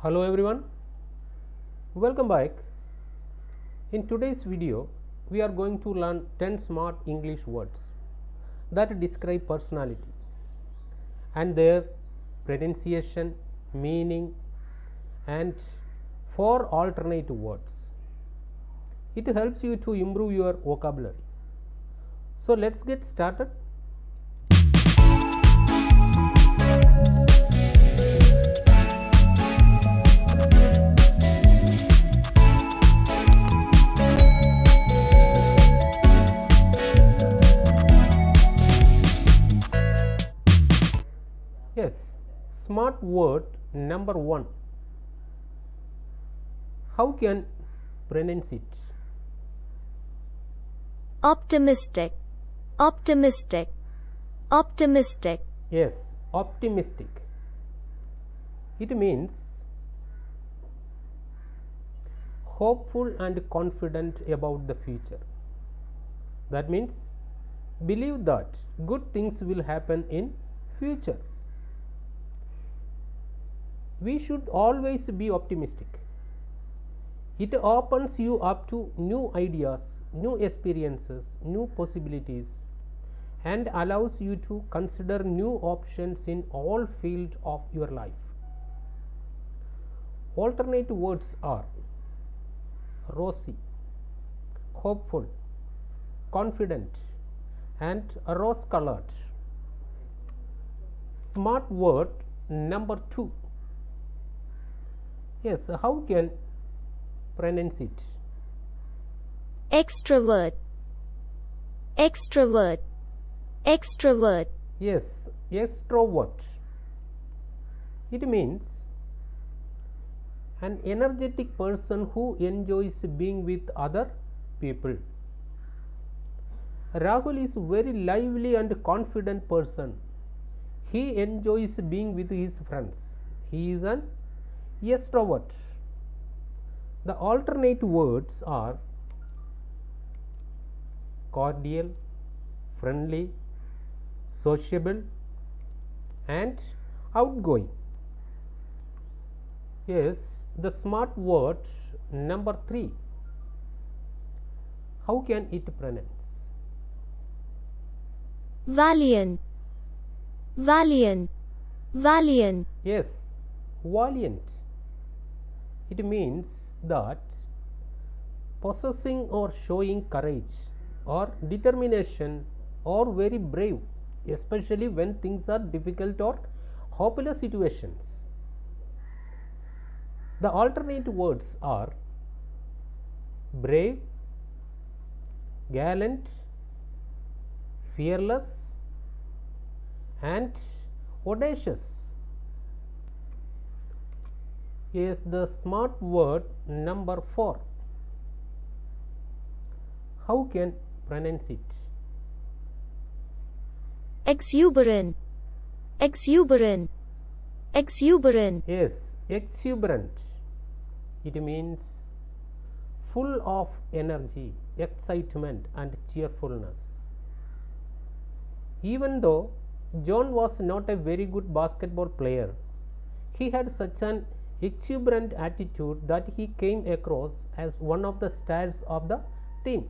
Hello everyone, welcome back. In today's video, we are going to learn 10 smart English words that describe personality and their pronunciation, meaning, and 4 alternative words. It helps you to improve your vocabulary. So, let's get started. Yes, smart word number 1. How can pronounce it? Optimistic, optimistic, optimistic. Yes, optimistic. It means hopeful and confident about the future. That means believe that good things will happen in future. We should always be optimistic. It opens you up to new ideas, new experiences, new possibilities, and allows you to consider new options in all fields of your life. Alternate words are rosy, hopeful, confident, and rose colored. Smart word number 2. Yes, how can pronounce it? Extrovert, extrovert, extrovert. Yes, extrovert. It means an energetic person who enjoys being with other people. Rahul is a very lively and confident person. He enjoys being with his friends. He is an extrovert. The alternate words are cordial, friendly, sociable, and outgoing. Yes, the smart word number 3. How can it pronounce? Valiant, valiant, valiant. Yes, valiant. It means that possessing or showing courage or determination or very brave, especially when things are difficult or hopeless situations. The alternate words are brave, gallant, fearless, and audacious. Is the smart word number 4. How can pronounce it? Exuberant, exuberant, exuberant. Yes, exuberant. It means full of energy, excitement, and cheerfulness. Even though John was not a very good basketball player, he had such an exuberant attitude that he came across as one of the stars of the team.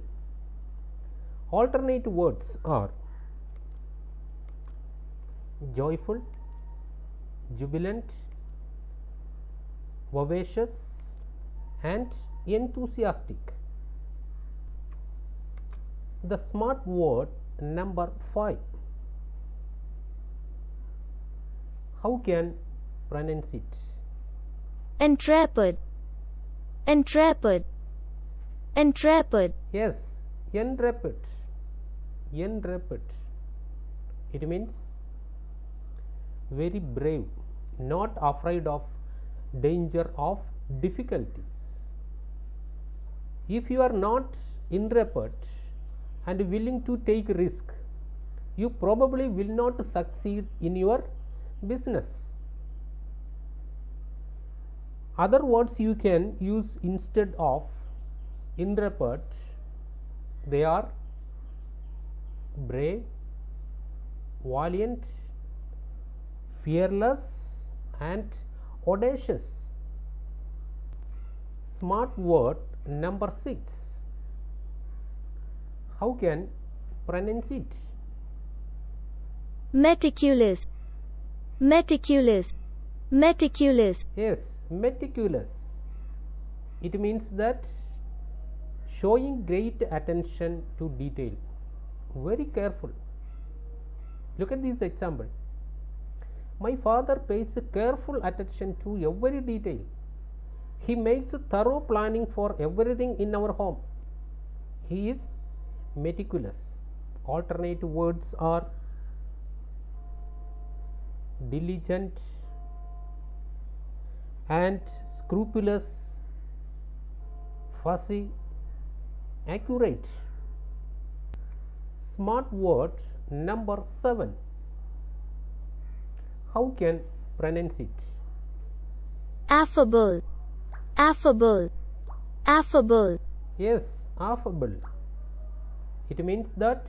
Alternate words are joyful, jubilant, vivacious, and enthusiastic. The smart word number 5. How can pronounce it? Intrepid, intrepid, intrepid. Yes, intrepid. Intrepid. It means very brave, not afraid of danger of difficulties. If you are not intrepid and willing to take risk, you probably will not succeed in your business. Other words you can use instead of intrepid, they are brave, valiant, fearless, and audacious. Smart word number 6. How can pronounce it? Meticulous. Meticulous. Meticulous. Yes, meticulous. It means that showing great attention to detail. Very careful. Look at this example. My father pays careful attention to every detail. He makes thorough planning for everything in our home. He is meticulous. Alternate words are diligent and scrupulous, fussy, accurate. Smart word number 7. How can pronounce it? Affable. Affable. Affable. Yes, affable. It means that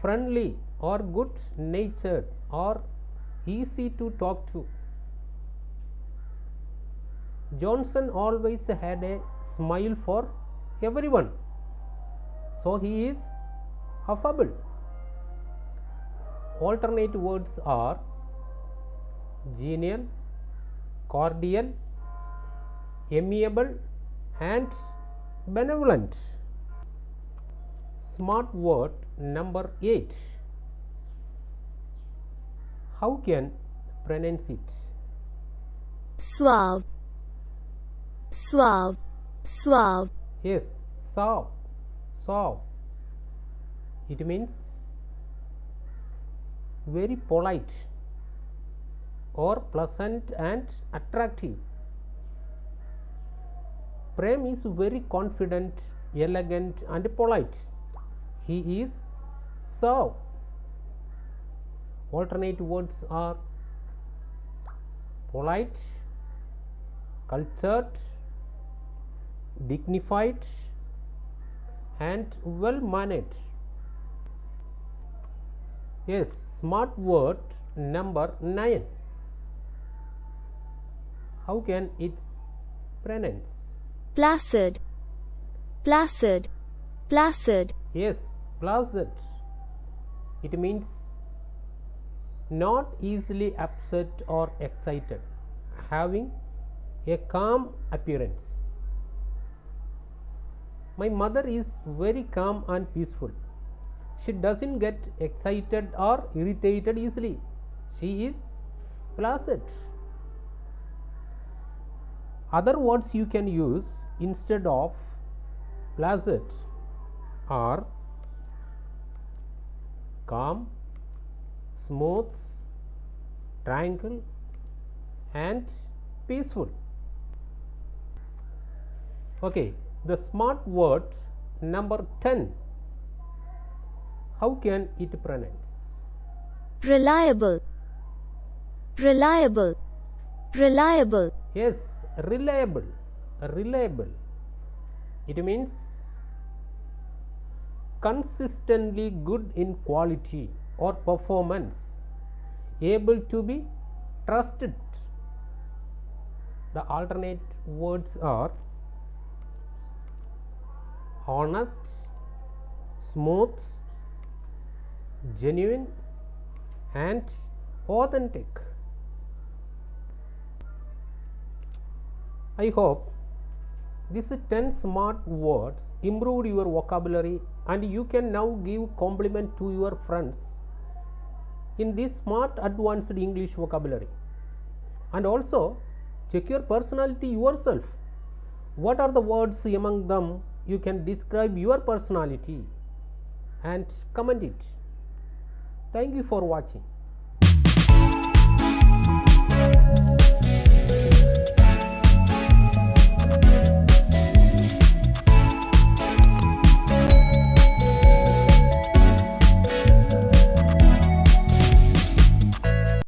friendly or good natured or easy to talk to. Johnson always had a smile for everyone, so he is affable. Alternate words are genial, cordial, amiable and benevolent. Smart word number 8. How can pronounce it? Suave. Suave. Suave. Yes, suave. Suave. It means very polite or pleasant and attractive. Prem is very confident, elegant and polite. He is suave. Alternate words are polite, cultured, dignified and well mannered. Yes, smart word number 9. How can it pronounce? Placid. Placid. Placid. Yes, placid. It means not easily upset or excited, having a calm appearance. My mother is very calm and peaceful. She doesn't get excited or irritated easily. She is placid. Other words you can use instead of placid are calm, smooth, tranquil and peaceful. Okay, the smart word number 10. How can it pronounce? Reliable. Reliable. Reliable. Yes, reliable. Reliable. It means consistently good in quality or performance, able to be trusted. The alternate words are honest, smooth, genuine and authentic. I hope these 10 smart words improved your vocabulary and you can now give compliment to your friends in this smart advanced English vocabulary. And also check your personality yourself. What are the words among them you can describe your personality and comment it. Thank you for watching.